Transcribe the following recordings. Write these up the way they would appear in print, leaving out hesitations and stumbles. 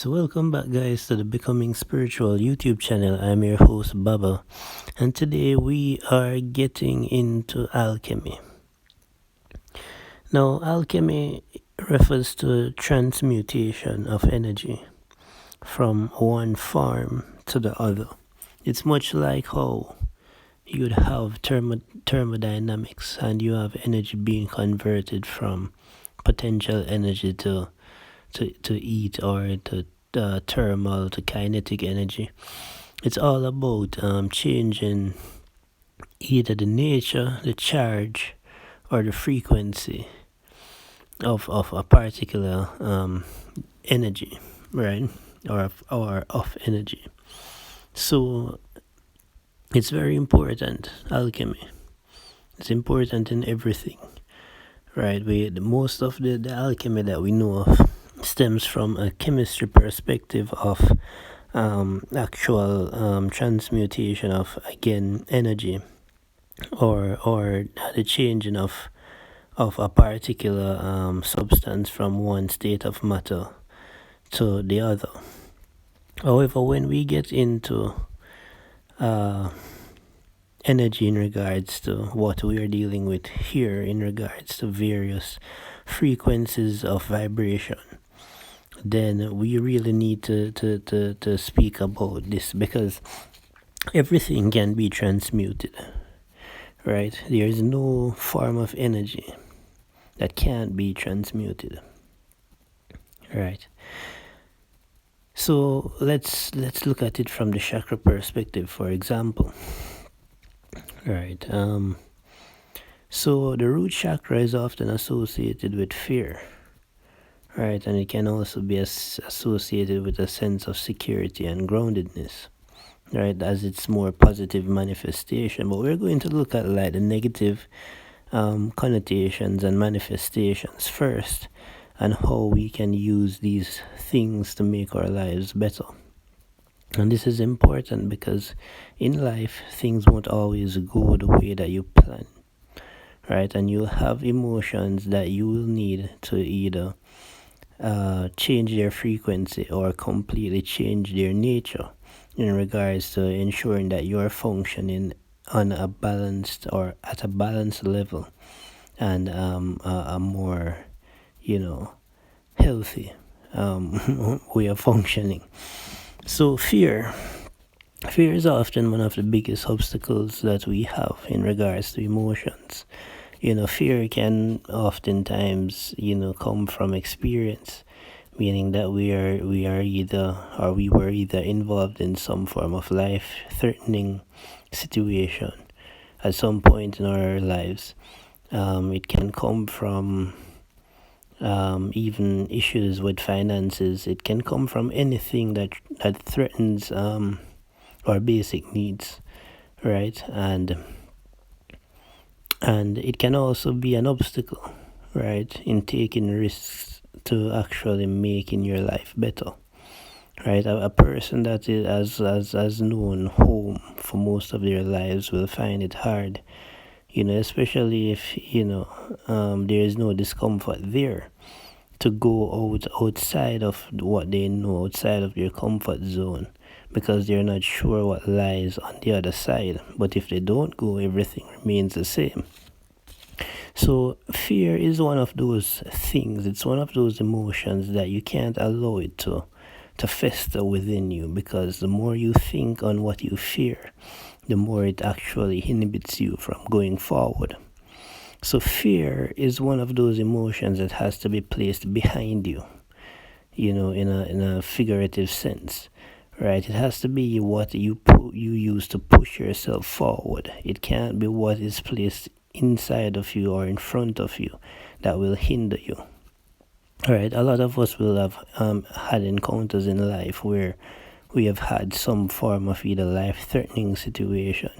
So welcome back guys to the Becoming Spiritual YouTube channel. I'm your host Baba, and today we are getting into alchemy. Now alchemy refers to transmutation of energy from one form to the other. It's much like how you'd have thermodynamics and you have energy being converted from potential energy to heat or to thermal to kinetic energy. It's all about changing either the nature, the charge, or the frequency of a particular energy, right? Or of energy. So it's very important, alchemy. It's important in everything, right? Most of the alchemy that we know of stems from a chemistry perspective of actual transmutation of, again, energy or the changing of a particular substance from one state of matter to the other. However, when we get into energy in regards to what we are dealing with here in regards to various frequencies of vibration, then we really need to speak about this, because everything can be transmuted, right? There is no form of energy that can't be transmuted, right? So let's look at it from the chakra perspective, for example, right? So the root chakra is often associated with fear, right? And it can also be associated with a sense of security and groundedness, right, as its more positive manifestation. But we're going to look at like the negative connotations and manifestations first, and how we can use these things to make our lives better. And this is important because in life things won't always go the way that you plan, right? And you'll have emotions that you will need to either change their frequency or completely change their nature in regards to ensuring that you're functioning on a balanced or at a balanced level and a more, healthy way of functioning. So fear is often one of the biggest obstacles that we have in regards to emotions. Fear can oftentimes, come from experience, meaning that we were either involved in some form of life-threatening situation at some point in our lives. It can come from even issues with finances. It can come from anything that threatens our basic needs, right? And it can also be an obstacle, right, in taking risks to actually making your life better, right? A person that has known home for most of their lives will find it hard, especially if there is no discomfort there, to go outside of what they know, outside of their comfort zone, because they're not sure what lies on the other side. But if they don't go, everything remains the same. So fear is one of those things. It's one of those emotions that you can't allow it to fester within you, because the more you think on what you fear, the more it actually inhibits you from going forward. So fear is one of those emotions that has to be placed behind you, in a figurative sense, right? It has to be what you use to push yourself forward. It can't be what is placed inside of you or in front of you that will hinder you. All right, a lot of us will have had encounters in life where we have had some form of either life-threatening situation,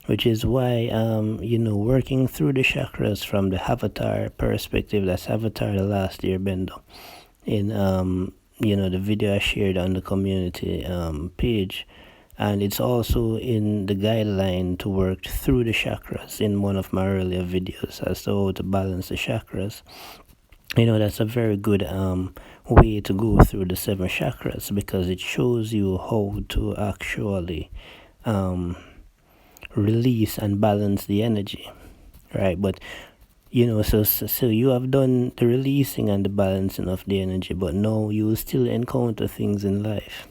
which is why working through the chakras from the Avatar perspective, that's Avatar the Last Airbender, in the video I shared on the community page, and it's also in the guideline to work through the chakras in one of my earlier videos as to how to balance the chakras. That's a very good way to go through the seven chakras, because it shows you how to actually um, release and balance the energy, right? But so you have done the releasing and the balancing of the energy, but now you will still encounter things in life,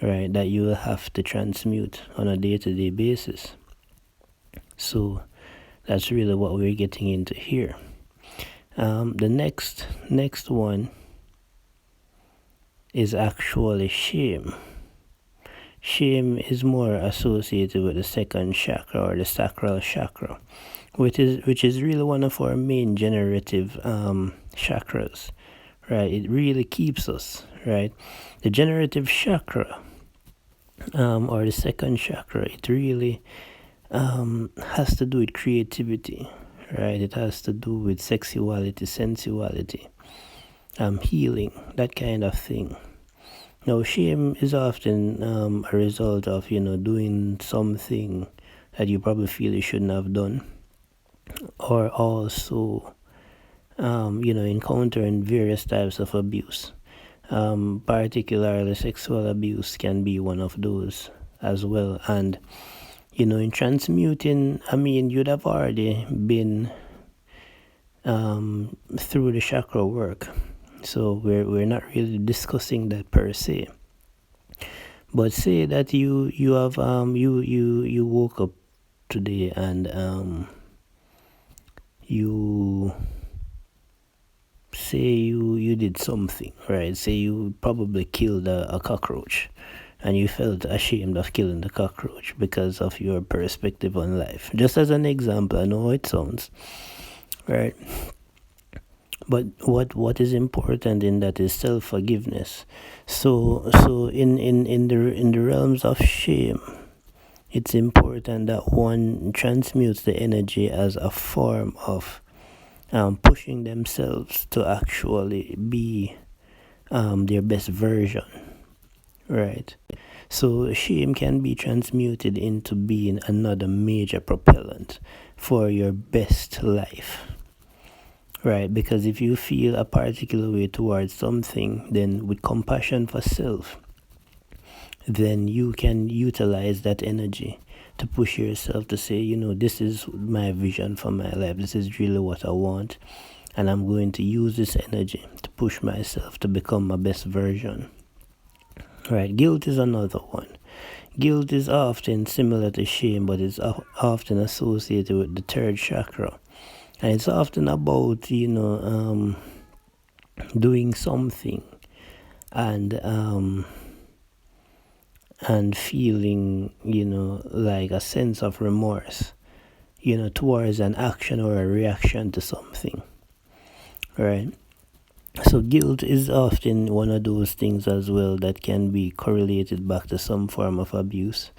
right, that you will have to transmute on a day-to-day basis. So that's really what we're getting into here. The next one is actually shame. Shame is more associated with the second chakra, or the sacral chakra, which is really one of our main generative chakras, right? It really keeps us, right? The generative chakra, or the second chakra, it really has to do with creativity, right? It has to do with sexuality, sensuality, healing, that kind of thing. Now, shame is often a result of doing something that you probably feel you shouldn't have done, or also encountering various types of abuse. Particularly sexual abuse can be one of those as well. And in transmuting, you'd have already been through the chakra work, so we're not really discussing that per se. But say that you have you woke up today, and you say you did something, right? Say you probably killed a cockroach, and you felt ashamed of killing the cockroach because of your perspective on life. Just as an example, I know how it sounds, right? But what is important in that is self-forgiveness. So in the realms of shame, it's important that one transmutes the energy as a form of pushing themselves to actually be their best version, right? So shame can be transmuted into being another major propellant for your best life, right? Because if you feel a particular way towards something, then with compassion for self, then you can utilize that energy to push yourself to say, this is my vision for my life. This is really what I want. And I'm going to use this energy to push myself to become my best version. Right? Guilt is another one. Guilt is often similar to shame, but it's often associated with the third chakra. And it's often about, doing something and feeling, like a sense of remorse, towards an action or a reaction to something, right? So guilt is often one of those things as well that can be correlated back to some form of abuse.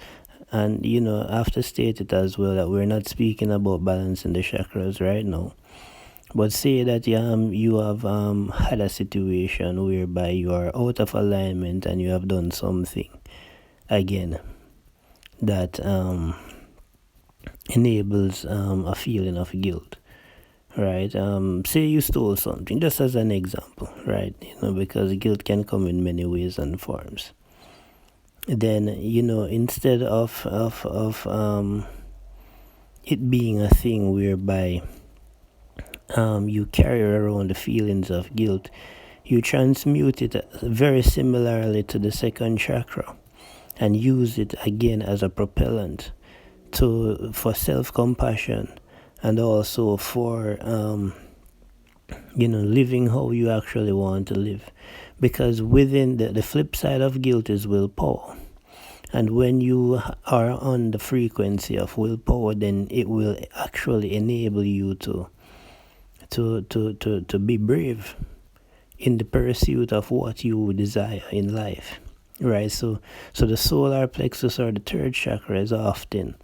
And I have to state it as well that we're not speaking about balancing the chakras right now. But say that you have had a situation whereby you are out of alignment and you have done something again that enables a feeling of guilt, right? Say you stole something, just as an example, right? Because guilt can come in many ways and forms. Then instead of it being a thing whereby you carry around the feelings of guilt, you transmute it very similarly to the second chakra and use it again as a propellant for self-compassion, and also for living how you actually want to live. Because within the flip side of guilt is willpower. And when you are on the frequency of willpower, then it will actually enable you to be brave in the pursuit of what you desire in life, right? So the solar plexus, or the third chakra, is often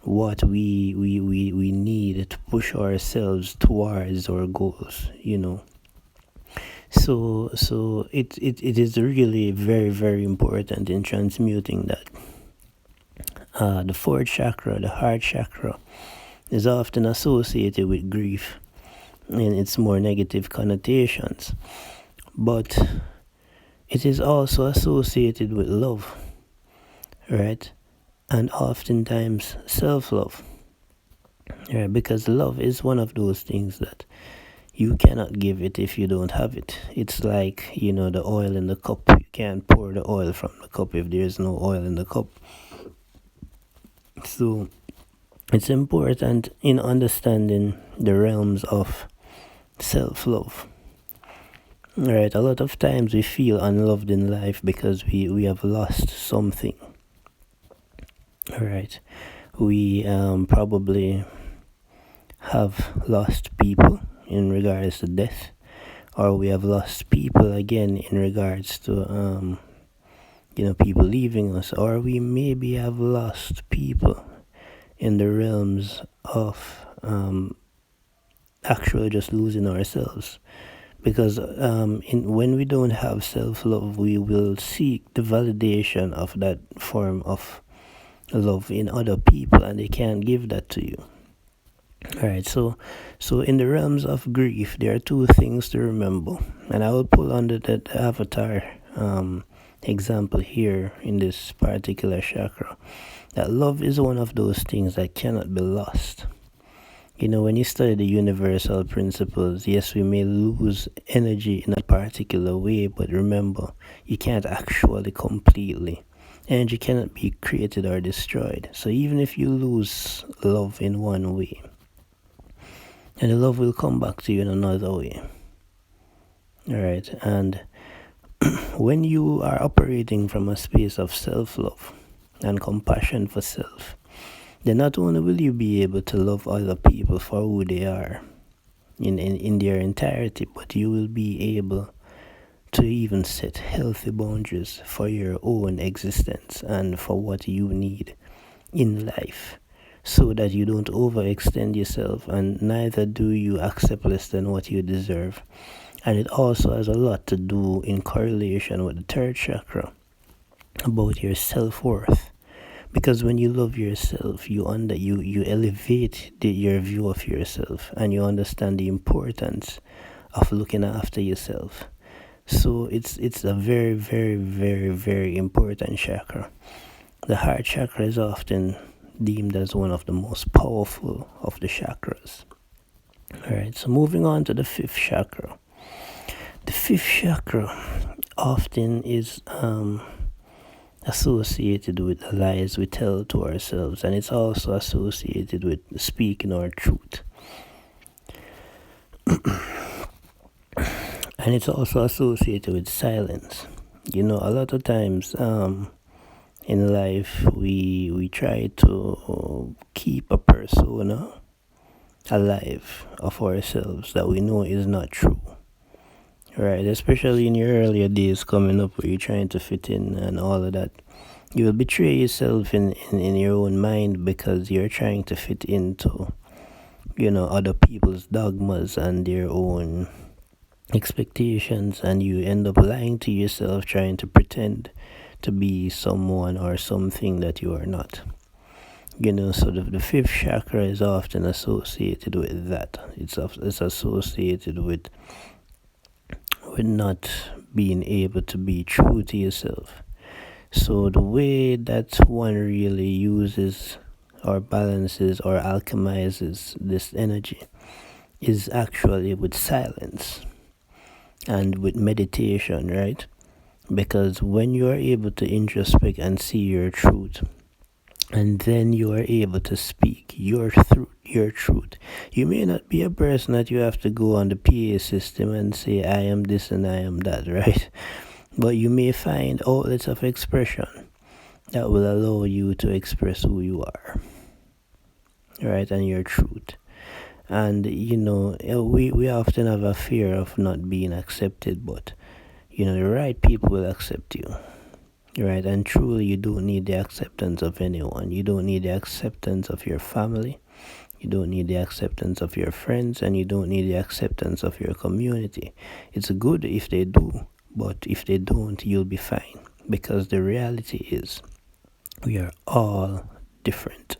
what we need to push ourselves towards our goals, So it is really very, very important in transmuting that. The fourth chakra, the heart chakra, is often associated with grief. in its more negative connotations, but it is also associated with love, right? And oftentimes self-love, right? Because love is one of those things that you cannot give it if you don't have it. It's like, the oil in the cup. You can't pour the oil from the cup if there is no oil in the cup. So it's important in understanding the realms of self-love. Right, a lot of times we feel unloved in life because we have lost something. Right, we probably have lost people in regards to death, or we have lost people again in regards to people leaving us, or we maybe have lost people in the realms of actually just losing ourselves. Because when we don't have self-love, we will seek the validation of that form of love in other people, and they can't give that to you. All right, so in the realms of grief, there are two things to remember, and I will pull under the avatar example here in this particular chakra. That love is one of those things that cannot be lost. When you study the universal principles, yes, we may lose energy in a particular way, but remember, you can't actually completely. Energy cannot be created or destroyed. So even if you lose love in one way, and the love will come back to you in another way. Alright, and when you are operating from a space of self-love and compassion for self, then not only will you be able to love other people for who they are in their entirety, but you will be able to even set healthy boundaries for your own existence and for what you need in life, so that you don't overextend yourself and neither do you accept less than what you deserve. And it also has a lot to do in correlation with the third chakra about your self-worth. Because when you love yourself, you elevate your view of yourself, and you understand the importance of looking after yourself. So it's a very, very, very, very important chakra. The heart chakra is often deemed as one of the most powerful of the chakras. Alright, so moving on to the fifth chakra. The fifth chakra often is associated with the lies we tell to ourselves, and it's also associated with speaking our truth. And it's also associated with silence. A lot of times in life we try to keep a persona alive of ourselves that we know is not true. Right, especially in your earlier days coming up where you're trying to fit in and all of that. You will betray yourself in your own mind because you're trying to fit into, other people's dogmas and their own expectations, and you end up lying to yourself, trying to pretend to be someone or something that you are not. So the fifth chakra is often associated with that. It's associated with not being able to be true to yourself. So the way that one really uses or balances or alchemizes this energy is actually with silence and with meditation, right? Because when you are able to introspect and see your truth, and then you are able to speak your truth. You may not be a person that you have to go on the PA system and say, I am this and I am that, right? But you may find outlets of expression that will allow you to express who you are, right? And your truth. And, we often have a fear of not being accepted, but, the right people will accept you. Right, and truly you don't need the acceptance of anyone. You don't need the acceptance of your family. You don't need the acceptance of your friends, and you don't need the acceptance of your community. It's good if they do, but if they don't, you'll be fine. Because the reality is, we are all different.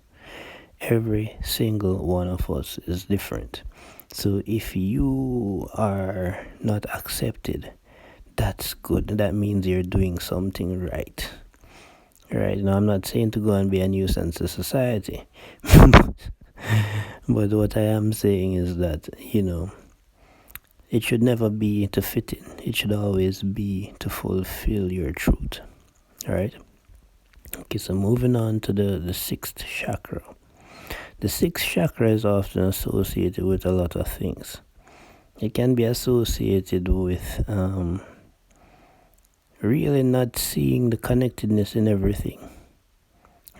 Every single one of us is different. So if you are not accepted, that's good. That means you're doing something right. Right? Now, I'm not saying to go and be a nuisance to society. But what I am saying is that, it should never be to fit in. It should always be to fulfill your truth. Alright? Okay, so moving on to the sixth chakra. The sixth chakra is often associated with a lot of things. It can be associated with really not seeing the connectedness in everything.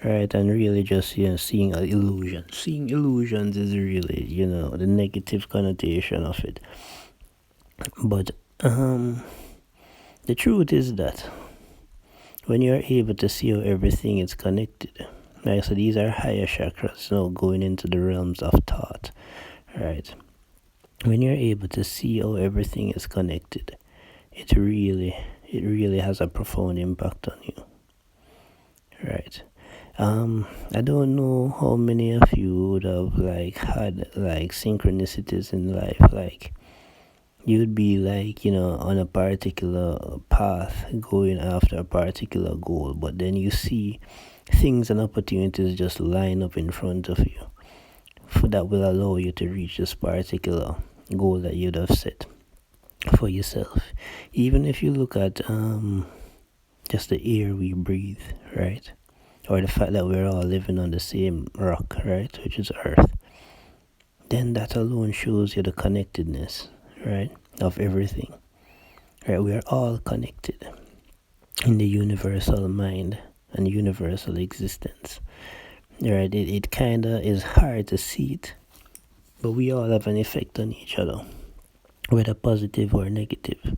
Right, and really just seeing an illusion. Seeing illusions is really the negative connotation of it. But the truth is that when you're able to see how everything is connected, right? So these are higher chakras, going into the realms of thought, right? When you're able to see how everything is connected, it really has a profound impact on you, right? I don't know how many of you would have had synchronicities in life, you'd be on a particular path going after a particular goal, but then you see things and opportunities just line up in front of you that will allow you to reach this particular goal that you'd have set for yourself. Even if you look at just the air we breathe, right? Or the fact that we're all living on the same rock, right, which is Earth, then that alone shows you the connectedness, right, of everything. Right, we are all connected in the universal mind and universal existence. Right, it kind of is hard to see it, but we all have an effect on each other, whether positive or negative.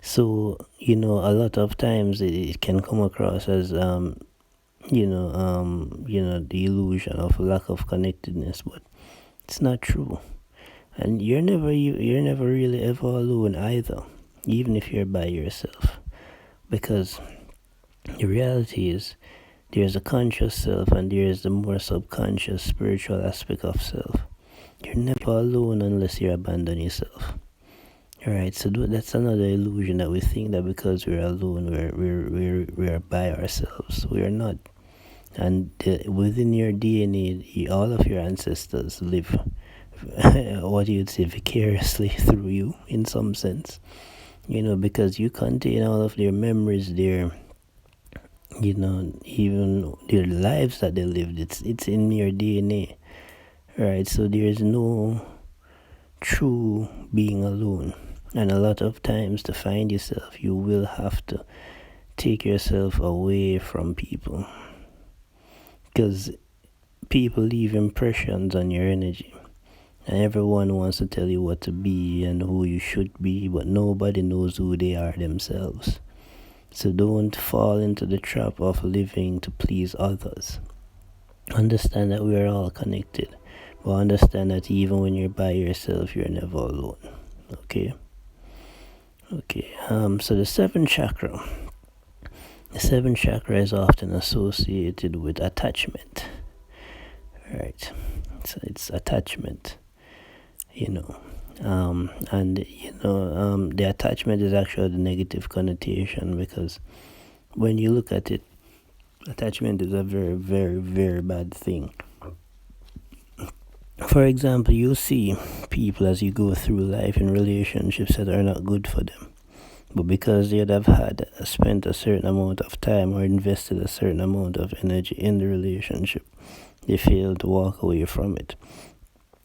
So, a lot of times it can come across as the illusion of lack of connectedness, but it's not true. And you're never really ever alone either, even if you're by yourself, because the reality is there's a conscious self and there's the more subconscious spiritual aspect of self. You're never alone unless you abandon yourself. Alright, so that's another illusion, that we think that because we're alone, we're by ourselves. We are not. And within your DNA, all of your ancestors live, what you'd say, vicariously through you, in some sense. Because you contain all of their memories, their, even their lives that they lived. It's in your DNA, right? So there's no true being alone. And a lot of times, to find yourself, you will have to take yourself away from people, because people leave impressions on your energy, and everyone wants to tell you what to be and who you should be, but nobody knows who they are themselves. So don't fall into the trap of living to please others. Understand that we are all connected, but understand that even when you're by yourself, you're never alone. Okay. So the seventh chakra. The seventh chakra is often associated with attachment. Right. So it's attachment. And the attachment is actually the negative connotation, because when you look at it, attachment is a very, very, very bad thing. For example, you see people as you go through life in relationships that are not good for them, but because they'd have spent a certain amount of time or invested a certain amount of energy in the relationship, they fail to walk away from it.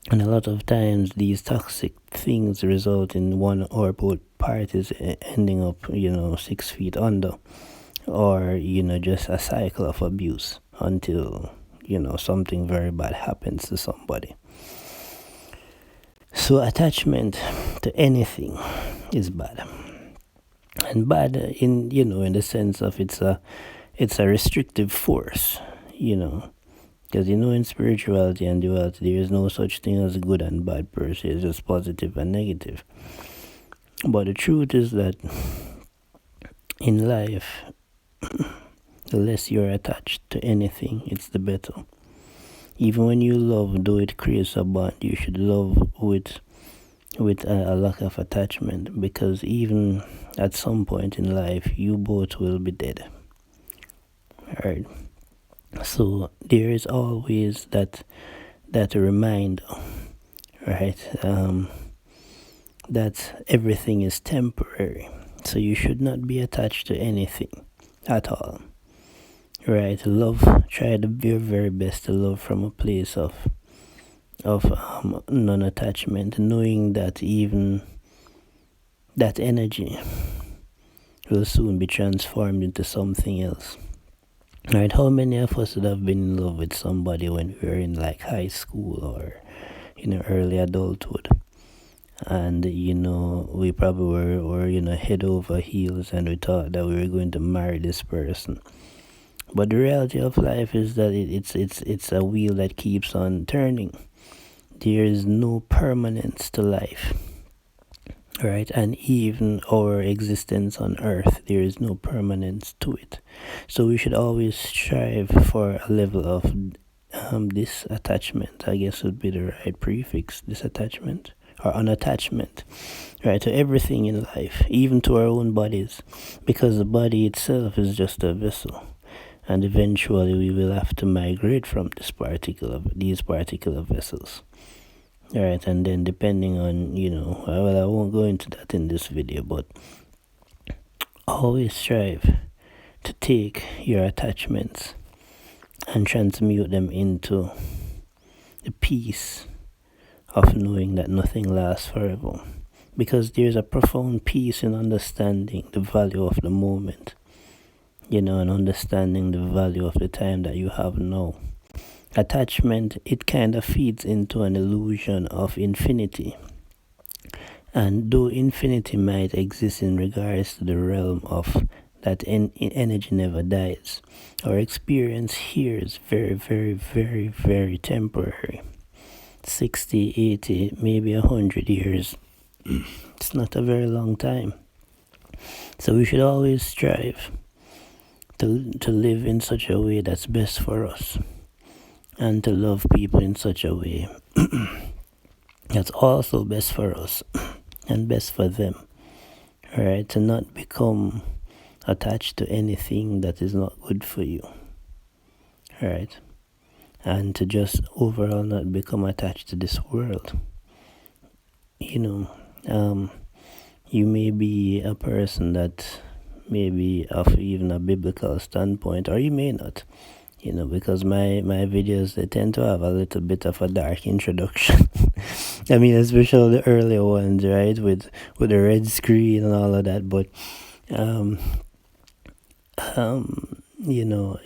And a lot of times these toxic things result in one or both parties ending up 6 feet under, or just a cycle of abuse until something very bad happens to somebody. So attachment to anything is bad, and bad in the sense of it's a restrictive force, because in spirituality and duality, there is no such thing as good and bad per se. It's just positive and negative. But the truth is that in life, the less you're attached to anything, it's the better. Even when you love, though it creates a bond, you should love with a lack of attachment, because even at some point in life you both will be dead. Right? So there is always that reminder, right? That everything is temporary. So you should not be attached to anything at all. Right? Love, try to be your very best to love from a place of non-attachment, knowing that even that energy will soon be transformed into something else. Right? How many of us would have been in love with somebody when we were in like high school or early adulthood, and we probably were head over heels, and we thought that we were going to marry this person. But the reality of life is that it's a wheel that keeps on turning. There is no permanence to life, right? And even our existence on earth, there is no permanence to it. So we should always strive for a level of disattachment, I guess would be the right prefix, disattachment or unattachment, right, to everything in life, even to our own bodies, because the body itself is just a vessel, and eventually we will have to migrate from these particular vessels. All right, and then depending on well, I won't go into that in this video, but always strive to take your attachments and transmute them into the peace of knowing that nothing lasts forever, because there's a profound peace in understanding the value of the moment, and understanding the value of the time that you have now. Attachment, it kind of feeds into an illusion of infinity, and though infinity might exist in regards to the realm of that energy never dies, our experience here is very, very, very, very temporary. 60, 80, maybe 100 years. It's not a very long time. So we should always strive to live in such a way that's best for us, and to love people in such a way that's also best for us and best for them. Right? To not become attached to anything that is not good for you. Right? And to just overall not become attached to this world. You may be a person that maybe of even a biblical standpoint, or you may not, because my videos, they tend to have a little bit of a dark introduction. I mean, especially the earlier ones, right, with the red screen and all of that. But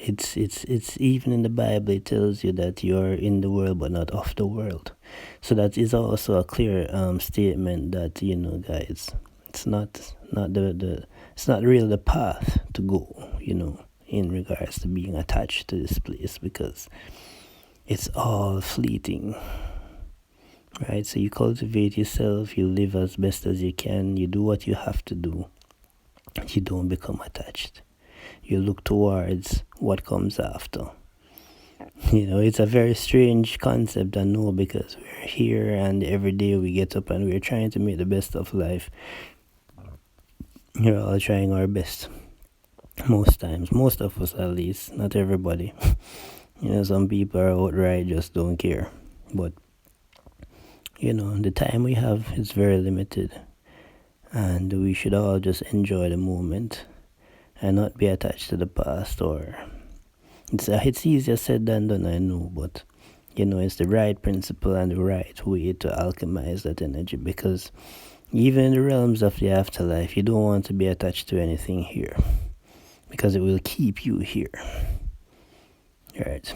it's even in the Bible, it tells you that you're in the world but not of the world. So that is also a clear statement that, guys, it's not it's not really the path to go, in regards to being attached to this place, because it's all fleeting. Right? So you cultivate yourself, you live as best as you can, you do what you have to do. You don't become attached. You look towards what comes after. It's a very strange concept, I know, because we're here and every day we get up and we're trying to make the best of life. We're all trying our best. Most times, most of us at least, not everybody. Some people are outright just don't care. But, the time we have is very limited. And we should all just enjoy the moment and not be attached to the past. Or it's easier said than done, I know, but it's the right principle and the right way to alchemize that energy, because even in the realms of the afterlife, you don't want to be attached to anything here, because it will keep you here. Right.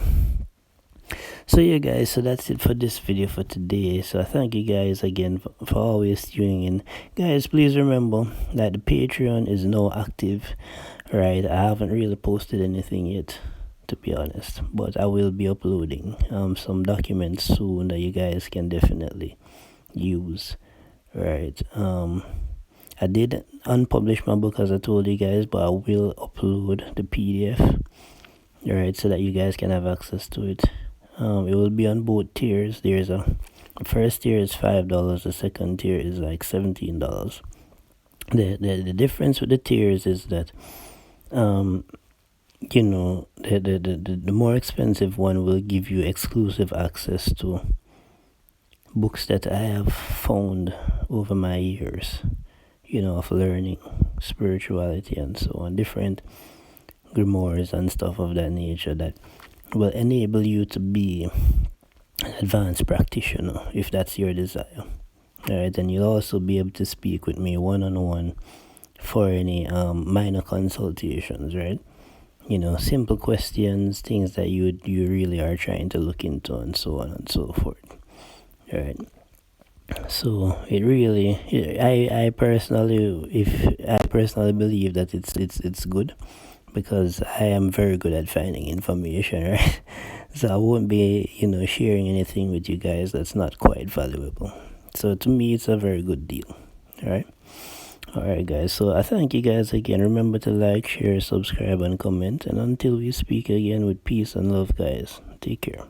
So yeah, guys, so that's it for this video for today. So I thank you guys again for always tuning in. Guys, please remember that the Patreon is now active. Right, I haven't really posted anything yet, to be honest, but I will be uploading some documents soon that you guys can definitely use. Right. I did unpublish my book, as I told you guys, but I will upload the PDF, right, so that you guys can have access to it. It will be on both tiers. The first tier is $5. The second tier is like $17. The difference with the tiers is that um the more expensive one will give you exclusive access to books that I have found over my years, of learning spirituality and so on, different grimoires and stuff of that nature that will enable you to be an advanced practitioner if that's your desire. Alright, and you'll also be able to speak with me one on one for any minor consultations, right? Simple questions, things that you really are trying to look into, and so on and so forth. Right. So it really, I personally believe that it's good because I am very good at finding information, right? So I won't be, sharing anything with you guys that's not quite valuable. So to me, it's a very good deal. All right. All right, guys. So I thank you guys again. Remember to like, share, subscribe, and comment. And until we speak again, with peace and love, guys. Take care.